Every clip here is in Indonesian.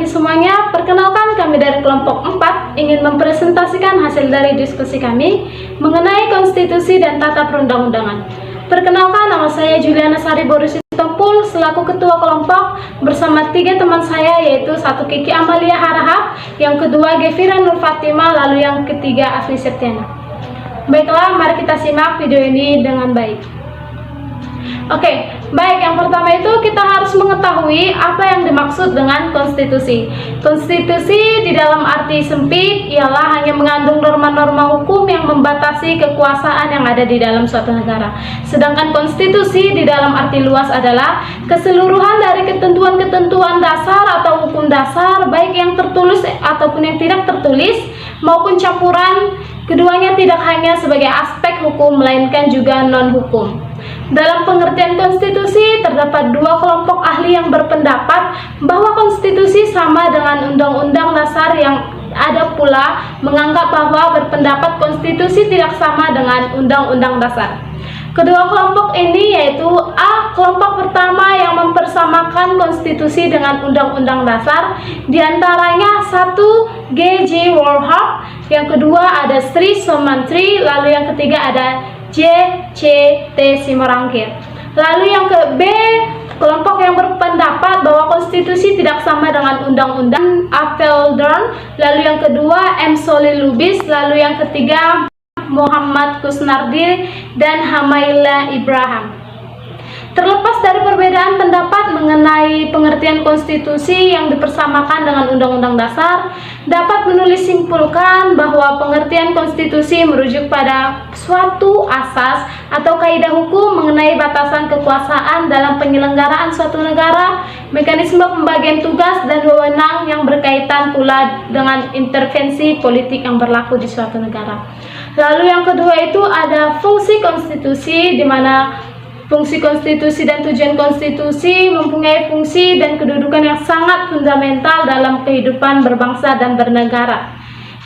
semuanya, perkenalkan kami dari kelompok 4 ingin mempresentasikan hasil dari diskusi kami mengenai konstitusi dan tata perundang-undangan. Perkenalkan, nama saya Juliana Sari Borusitompul selaku ketua kelompok bersama 3 teman saya, yaitu satu Kiki Amalia Harahap, yang kedua Gevira Nur Fatima, lalu yang ketiga Afri Septiana. Baiklah, mari kita simak video ini dengan baik. Oke, baik, yang pertama itu kita harus mengetahui apa yang dimaksud dengan konstitusi. Konstitusi di dalam arti sempit ialah hanya mengandung norma-norma hukum yang membatasi kekuasaan yang ada di dalam suatu negara. Sedangkan konstitusi di dalam arti luas adalah keseluruhan dari ketentuan-ketentuan dasar atau hukum dasar, baik yang tertulis ataupun yang tidak tertulis, maupun campuran. Keduanya tidak hanya sebagai aspek hukum, melainkan juga non-hukum. Dalam pengertian konstitusi, terdapat 2 kelompok ahli yang berpendapat bahwa konstitusi sama dengan undang-undang dasar, yang ada pula menganggap bahwa berpendapat konstitusi tidak sama dengan undang-undang dasar. Kedua kelompok ini yaitu A, kelompok pertama yang mempersamakan konstitusi dengan undang-undang dasar, diantaranya 1. G.J. Warhap, yang kedua ada Sri Somantri, lalu yang ketiga ada J.C.T. Simorangkir. Lalu yang ke B, kelompok yang berpendapat bahwa konstitusi tidak sama dengan undang-undang, Apeldoorn, lalu yang kedua M. Solly Lubis, lalu yang ketiga Muhammad Kusnardi dan Hamaila Ibrahim. Terlepas dari perbedaan pendapat mengenai pengertian konstitusi yang dipersamakan dengan undang-undang dasar, dapat menulis simpulkan bahwa pengertian konstitusi merujuk pada suatu asas atau kaidah hukum mengenai batasan kekuasaan dalam penyelenggaraan suatu negara, mekanisme pembagian tugas dan wewenang yang berkaitan pula dengan intervensi politik yang berlaku di suatu negara. Lalu yang kedua itu ada fungsi konstitusi, di mana fungsi konstitusi dan tujuan konstitusi mempunyai fungsi dan kedudukan yang sangat fundamental dalam kehidupan berbangsa dan bernegara.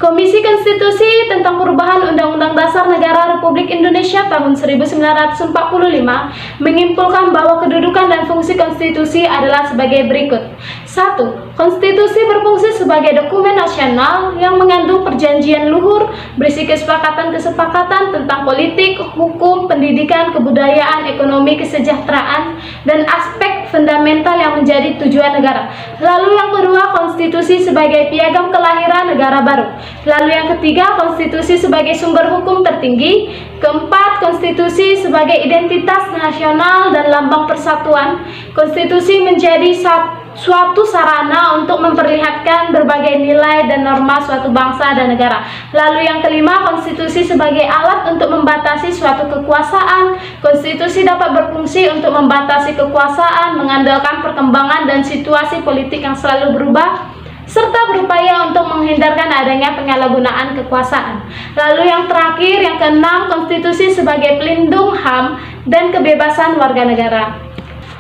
Komisi Konstitusi tentang perubahan Undang-Undang Dasar Negara Republik Indonesia tahun 1945 menyimpulkan bahwa kedudukan dan fungsi konstitusi adalah sebagai berikut. 1. Konstitusi berfungsi sebagai dokumen nasional yang mengandung perjanjian luhur berisi kesepakatan-kesepakatan tentang politik, hukum, pendidikan, kebudayaan, ekonomi, kesejahteraan, dan aspek fundamental yang menjadi tujuan negara. Lalu yang kedua, konstitusi sebagai piagam kelahiran negara baru. Lalu yang ketiga, konstitusi sebagai sumber hukum tertinggi. Keempat, konstitusi sebagai identitas nasional dan lambang persatuan. Konstitusi menjadi suatu sarana untuk memperlihatkan berbagai nilai dan norma suatu bangsa dan negara. Lalu yang kelima, konstitusi sebagai alat untuk membatasi suatu kekuasaan. Konstitusi dapat berfungsi untuk membatasi kekuasaan, mengandalkan perkembangan dan situasi politik yang selalu berubah, serta berupaya untuk menghindarkan adanya penyalahgunaan kekuasaan. Lalu yang terakhir, yang keenam, konstitusi sebagai pelindung HAM dan kebebasan warga negara.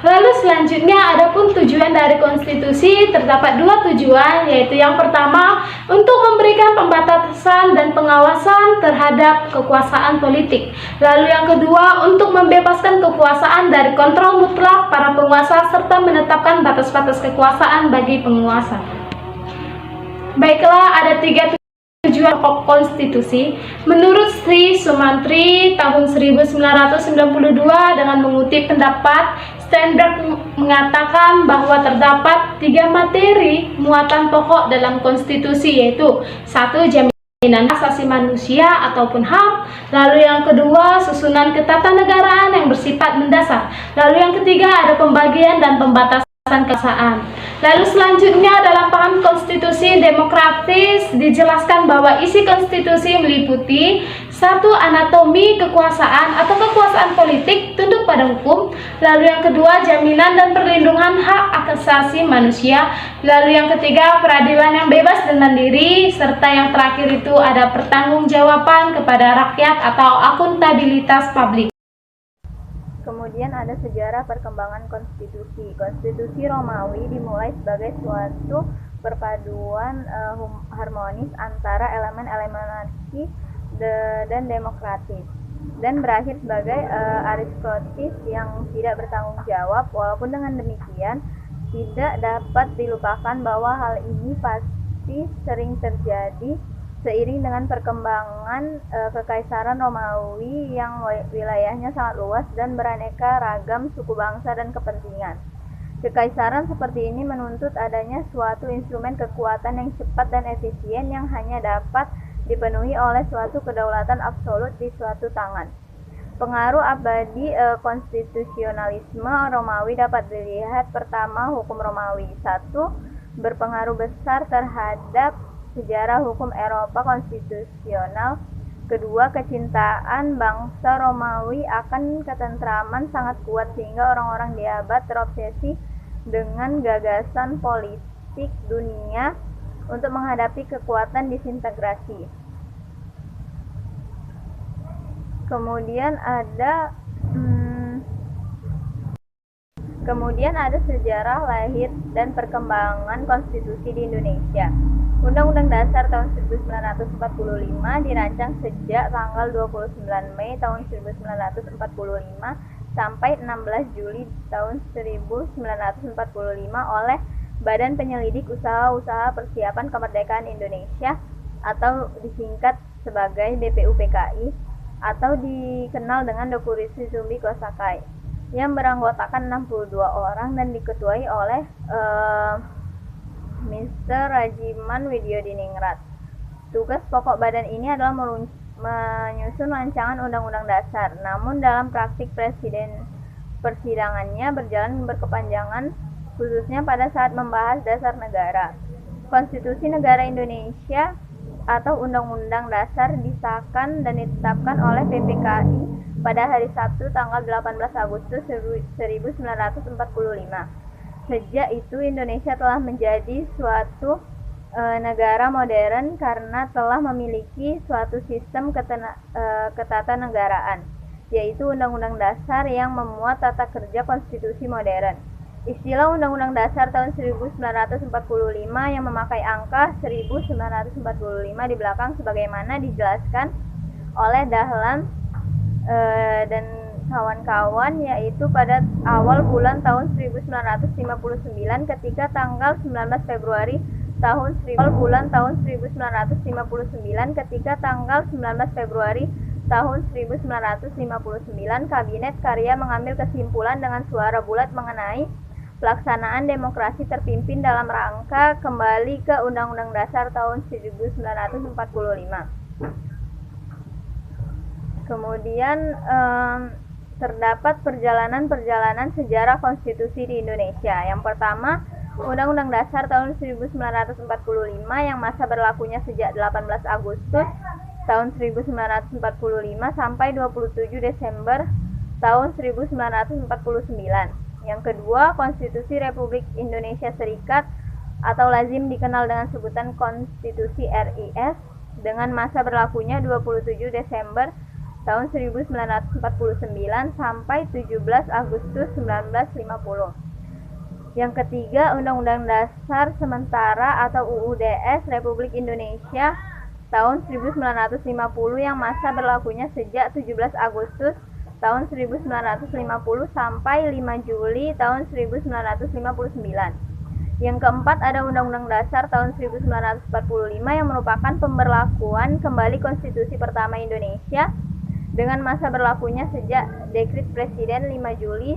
Lalu selanjutnya, adapun tujuan dari konstitusi, terdapat 2 tujuan, yaitu yang pertama untuk memberikan pembatasan dan pengawasan terhadap kekuasaan politik. Lalu yang kedua untuk membebaskan kekuasaan dari kontrol mutlak para penguasa serta menetapkan batas-batas kekuasaan bagi penguasa. Baiklah, ada 3 tujuan pokok konstitusi. Menurut Sri Sumantri tahun 1992 dengan mengutip pendapat Steinberg mengatakan bahwa terdapat 3 materi muatan pokok dalam konstitusi, yaitu 1. Jaminan asasi manusia ataupun HAM. Lalu yang kedua, susunan ketatanegaraan yang bersifat mendasar. Lalu yang ketiga, ada pembagian dan pembatasan kekuasaan. Lalu selanjutnya, dalam paham konstitusi demokratis dijelaskan bahwa isi konstitusi meliputi 1. Anatomi kekuasaan atau kekuasaan politik tunduk pada hukum. Lalu yang kedua, jaminan dan perlindungan hak asasi manusia. Lalu yang ketiga, peradilan yang bebas dan mandiri. Serta yang terakhir itu ada pertanggungjawaban kepada rakyat atau akuntabilitas publik. Kemudian ada sejarah perkembangan konstitusi. Konstitusi Romawi dimulai sebagai suatu perpaduan harmonis antara elemen-elemen monarki dan demokratis, dan berakhir sebagai aristokratis yang tidak bertanggung jawab. Walaupun dengan demikian, Tidak dapat dilupakan bahwa hal ini pasti sering terjadi seiring dengan perkembangan Kekaisaran Romawi yang wilayahnya sangat luas dan beraneka ragam suku bangsa dan kepentingan. Kekaisaran seperti ini menuntut adanya suatu instrumen kekuatan yang cepat dan efisien yang hanya dapat dipenuhi oleh suatu kedaulatan absolut di suatu tangan. Pengaruh abadi konstitusionalisme Romawi dapat dilihat: pertama, hukum Romawi. 1. Berpengaruh besar terhadap sejarah hukum Eropa konstitusional. Kedua, kecintaan bangsa Romawi akan ketentraman sangat kuat sehingga orang-orang di abad terobsesi dengan gagasan politik dunia untuk menghadapi kekuatan disintegrasi. Kemudian ada sejarah lahir dan perkembangan konstitusi di Indonesia. Undang-Undang Dasar tahun 1945 dirancang sejak tanggal 29 Mei tahun 1945 sampai 16 Juli tahun 1945 oleh Badan Penyelidik Usaha-Usaha Persiapan Kemerdekaan Indonesia atau disingkat sebagai BPUPKI atau dikenal dengan Dokuritsi Zumbi Kosakai, yang beranggotakan 62 orang dan diketuai oleh Mr. Rajiman Widyodiningrat. Tugas pokok badan ini adalah menyusun rancangan undang-undang dasar, namun dalam praktik persidangannya berjalan berkepanjangan, khususnya pada saat membahas dasar negara. Konstitusi Negara Indonesia atau Undang-Undang Dasar disahkan dan ditetapkan oleh PPKI pada hari Sabtu tanggal 18 Agustus 1945. Sejak itu Indonesia telah menjadi suatu negara modern karena telah memiliki suatu sistem ketatanegaraan, yaitu Undang-Undang Dasar yang memuat tata kerja konstitusi modern. Istilah Undang-Undang Dasar tahun 1945 yang memakai angka 1945 di belakang sebagaimana dijelaskan oleh Dahlan dan kawan-kawan, yaitu pada awal bulan tahun 1959 ketika tanggal 19 Februari tahun 1959 ketika tanggal 19 Februari tahun 1959 Kabinet Karya mengambil kesimpulan dengan suara bulat mengenai pelaksanaan demokrasi terpimpin dalam rangka kembali ke Undang-Undang Dasar tahun 1945. Kemudian terdapat perjalanan sejarah konstitusi di Indonesia. Yang pertama, Undang-Undang Dasar tahun 1945 yang masa berlakunya sejak 18 Agustus tahun 1945 sampai 27 Desember tahun 1949. Yang kedua, Konstitusi Republik Indonesia Serikat atau lazim dikenal dengan sebutan Konstitusi RIS dengan masa berlakunya 27 Desember tahun 1949 sampai 17 Agustus 1950. Yang ketiga, Undang-Undang Dasar Sementara atau UUDS Republik Indonesia tahun 1950 yang masa berlakunya sejak 17 Agustus tahun 1950 sampai 5 Juli tahun 1959. Yang keempat, ada Undang-Undang Dasar tahun 1945 yang merupakan pemberlakuan kembali konstitusi pertama Indonesia dengan masa berlakunya sejak Dekret Presiden 5 Juli.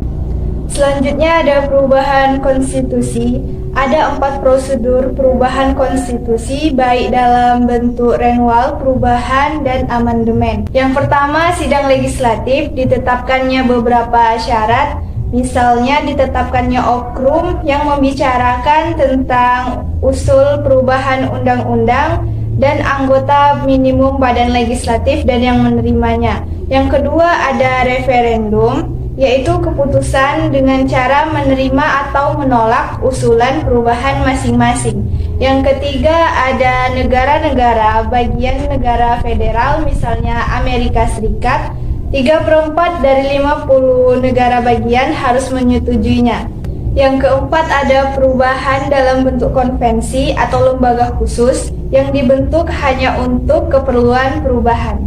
Selanjutnya ada perubahan konstitusi. Ada 4 prosedur perubahan konstitusi baik dalam bentuk renewal, perubahan, dan amandemen. Yang pertama, sidang legislatif, ditetapkannya beberapa syarat, misalnya ditetapkannya okrum yang membicarakan tentang usul perubahan undang-undang dan anggota minimum badan legislatif dan yang menerimanya. Yang kedua, ada referendum, yaitu keputusan dengan cara menerima atau menolak usulan perubahan masing-masing. Yang ketiga, ada negara-negara bagian negara federal, misalnya Amerika Serikat. 3/4 dari 50 negara bagian harus menyetujuinya. Yang keempat, ada perubahan dalam bentuk konvensi atau lembaga khusus yang dibentuk hanya untuk keperluan perubahan.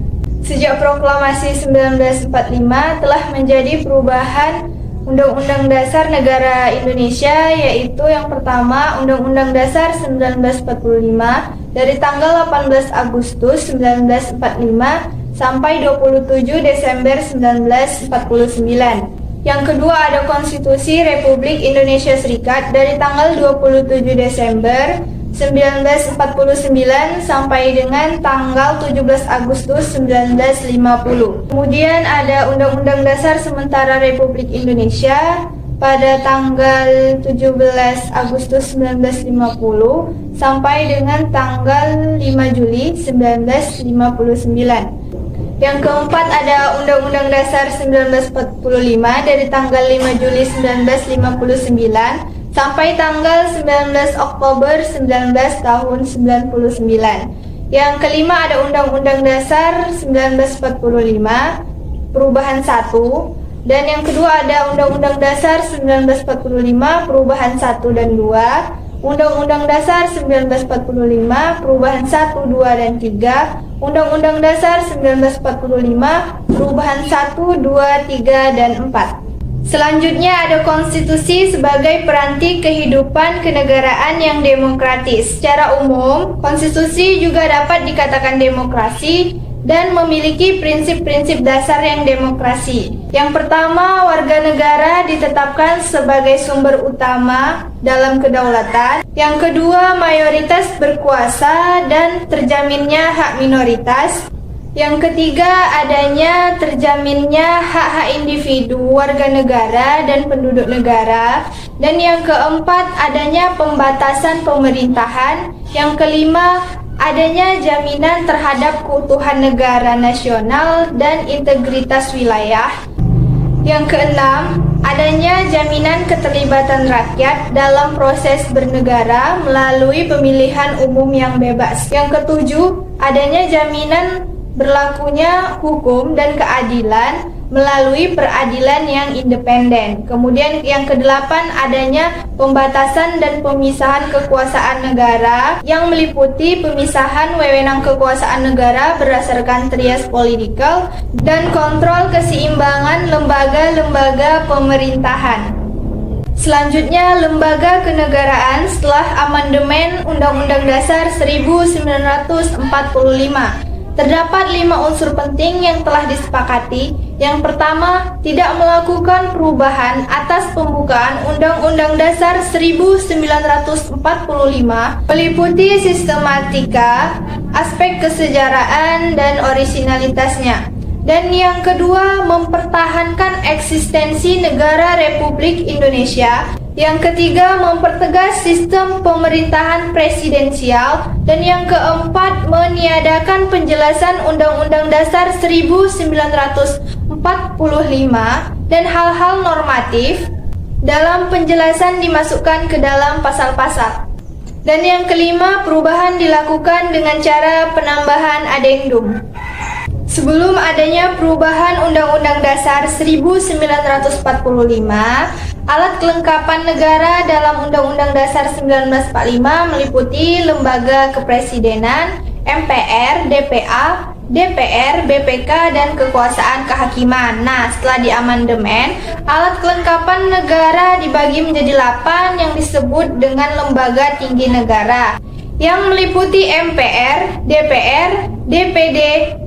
Sejak proklamasi 1945 telah menjadi perubahan Undang-Undang Dasar Negara Indonesia, yaitu yang pertama Undang-Undang Dasar 1945 dari tanggal 18 Agustus 1945 sampai 27 Desember 1949. Yang kedua ada Konstitusi Republik Indonesia Serikat dari tanggal 27 Desember 1949 sampai dengan tanggal 17 Agustus 1950. Kemudian ada Undang-Undang Dasar Sementara Republik Indonesia pada tanggal 17 Agustus 1950 sampai dengan tanggal 5 Juli 1959. Yang keempat ada Undang-Undang Dasar 1945 dari tanggal 5 Juli 1959 sampai tanggal 19 Oktober 19 tahun 99. Yang kelima ada Undang-Undang Dasar 1945 Perubahan 1, dan yang kedua ada Undang-Undang Dasar 1945 Perubahan 1 dan 2, Undang-Undang Dasar 1945 Perubahan 1, 2, dan 3, Undang-Undang Dasar 1945 Perubahan 1, 2, 3, dan 4. Selanjutnya ada konstitusi sebagai peranti kehidupan kenegaraan yang demokratis. Secara umum, konstitusi juga dapat dikatakan demokrasi dan memiliki prinsip-prinsip dasar yang demokrasi. Yang pertama, warga negara ditetapkan sebagai sumber utama dalam kedaulatan. Yang kedua, mayoritas berkuasa dan terjaminnya hak minoritas. Yang ketiga, adanya terjaminnya hak-hak individu, warga negara, dan penduduk negara. Dan yang keempat, adanya pembatasan pemerintahan. Yang kelima, adanya jaminan terhadap keutuhan negara nasional dan integritas wilayah. Yang keenam, adanya jaminan keterlibatan rakyat dalam proses bernegara melalui pemilihan umum yang bebas. Yang ketujuh, adanya jaminan berlakunya hukum dan keadilan melalui peradilan yang independen. Kemudian yang kedelapan, adanya pembatasan dan pemisahan kekuasaan negara yang meliputi pemisahan wewenang kekuasaan negara berdasarkan trias politikal dan kontrol keseimbangan lembaga-lembaga pemerintahan. Selanjutnya, lembaga kenegaraan setelah amandemen Undang-Undang Dasar 1945. Terdapat 5 unsur penting yang telah disepakati. Yang pertama, tidak melakukan perubahan atas pembukaan Undang-Undang Dasar 1945, meliputi sistematika, aspek kesejaraan, dan orisinalitasnya. Dan yang kedua, mempertahankan eksistensi negara Republik Indonesia. Yang ketiga, mempertegas sistem pemerintahan presidensial. Dan yang keempat, meniadakan penjelasan Undang-Undang Dasar 1945 dan hal-hal normatif dalam penjelasan dimasukkan ke dalam pasal-pasal. Dan yang kelima, perubahan dilakukan dengan cara penambahan adendum. Sebelum adanya perubahan Undang-Undang Dasar 1945, alat kelengkapan negara dalam Undang-Undang Dasar 1945 meliputi lembaga kepresidenan, MPR, DPA, DPR, BPK, dan kekuasaan kehakiman. Nah, setelah diamandemen, alat kelengkapan negara dibagi menjadi 8 yang disebut dengan lembaga tinggi negara, yang meliputi MPR, DPR, DPD,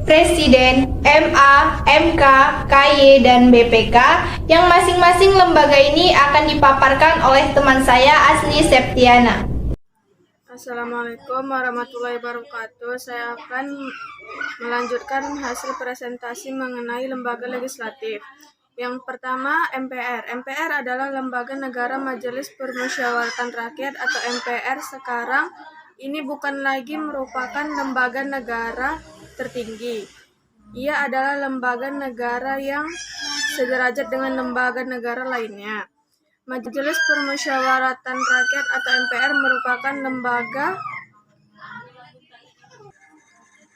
Presiden, MA, MK, KY, dan BPK, yang masing-masing lembaga ini akan dipaparkan oleh teman saya Asli Septiana. Assalamualaikum warahmatullahi wabarakatuh. Saya akan melanjutkan hasil presentasi mengenai lembaga legislatif. Yang pertama, MPR. MPR adalah Lembaga Negara Majelis Permusyawaratan Rakyat atau MPR. Sekarang ini bukan lagi merupakan lembaga negara tertinggi. Ia adalah lembaga negara yang sederajat dengan lembaga negara lainnya. Majelis Permusyawaratan Rakyat atau MPR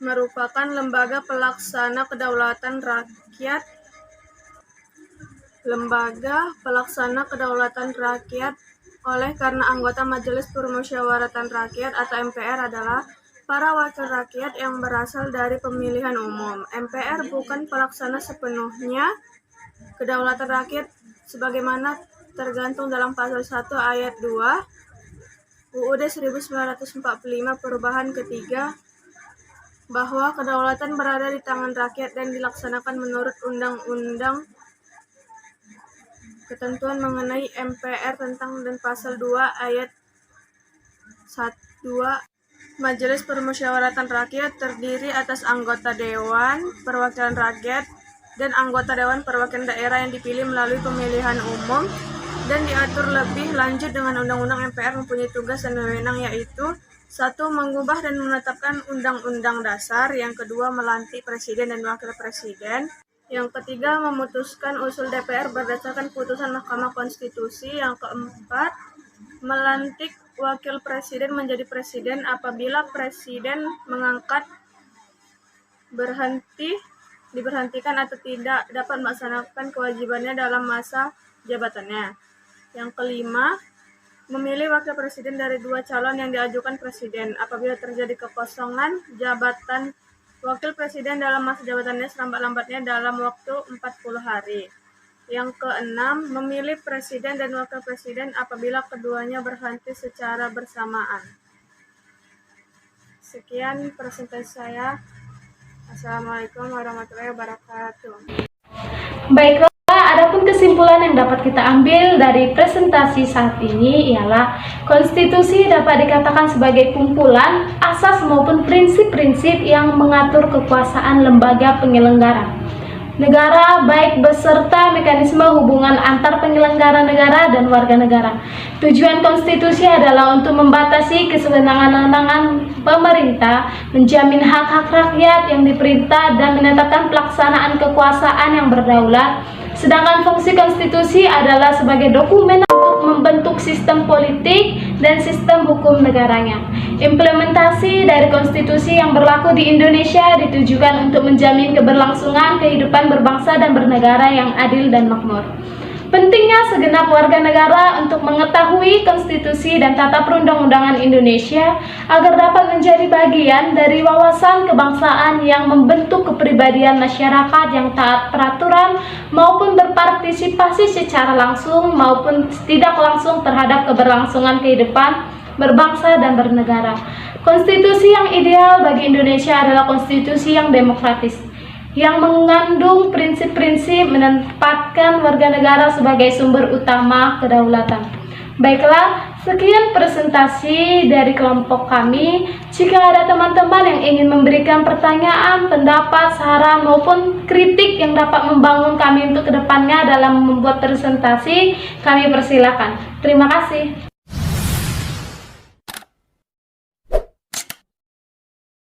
merupakan lembaga pelaksana kedaulatan rakyat. Oleh karena anggota Majelis Permusyawaratan Rakyat atau MPR adalah para wakil rakyat yang berasal dari pemilihan umum. MPR bukan pelaksana sepenuhnya kedaulatan rakyat sebagaimana tergantung dalam pasal 1 ayat 2 UUD 1945 perubahan ketiga, bahwa kedaulatan berada di tangan rakyat dan dilaksanakan menurut undang-undang, ketentuan mengenai MPR tentang dan pasal 2 ayat 1-2. Majelis Permusyawaratan Rakyat terdiri atas anggota Dewan Perwakilan Rakyat dan anggota Dewan Perwakilan Daerah yang dipilih melalui pemilihan umum dan diatur lebih lanjut dengan Undang-Undang MPR mempunyai tugas dan wewenang, yaitu 1. Mengubah dan menetapkan Undang-Undang Dasar. Yang kedua, melantik Presiden dan Wakil Presiden. Yang ketiga, memutuskan usul DPR berdasarkan putusan Mahkamah Konstitusi. Yang keempat, melantik Wakil Presiden menjadi Presiden apabila Presiden mengangkat, diberhentikan atau tidak dapat melaksanakan kewajibannya dalam masa jabatannya. Yang kelima, memilih Wakil Presiden dari 2 calon yang diajukan Presiden apabila terjadi kekosongan jabatan Wakil Presiden dalam masa jabatannya selambat-lambatnya dalam waktu 40 hari. Yang keenam, memilih Presiden dan Wakil Presiden apabila keduanya berhenti secara bersamaan. Sekian presentasi saya. Assalamualaikum warahmatullahi wabarakatuh. Baiklah, adapun kesimpulan yang dapat kita ambil dari presentasi saat ini ialah konstitusi dapat dikatakan sebagai kumpulan asas maupun prinsip-prinsip yang mengatur kekuasaan lembaga penyelenggara negara, baik beserta mekanisme hubungan antar penyelenggara negara dan warga negara. Tujuan konstitusi adalah untuk membatasi kewenangan-kewenangan pemerintah, menjamin hak-hak rakyat yang diperintah, dan menetapkan pelaksanaan kekuasaan yang berdaulat. Sedangkan fungsi konstitusi adalah sebagai dokumen untuk membentuk sistem politik dan sistem hukum negaranya. Implementasi dari konstitusi yang berlaku di Indonesia ditujukan untuk menjamin keberlangsungan kehidupan berbangsa dan bernegara yang adil dan makmur. Pentingnya segenap warga negara untuk mengetahui konstitusi dan tata perundang-undangan Indonesia agar dapat menjadi bagian dari wawasan kebangsaan yang membentuk kepribadian masyarakat yang taat peraturan maupun berpartisipasi secara langsung maupun tidak langsung terhadap keberlangsungan kehidupan berbangsa dan bernegara. Konstitusi yang ideal bagi Indonesia adalah konstitusi yang demokratis, yang mengandung prinsip-prinsip menempatkan warga negara sebagai sumber utama kedaulatan. Baiklah, sekian presentasi dari kelompok kami. Jika ada teman-teman yang ingin memberikan pertanyaan, pendapat, saran, maupun kritik yang dapat membangun kami untuk kedepannya dalam membuat presentasi, kami persilakan. Terima kasih.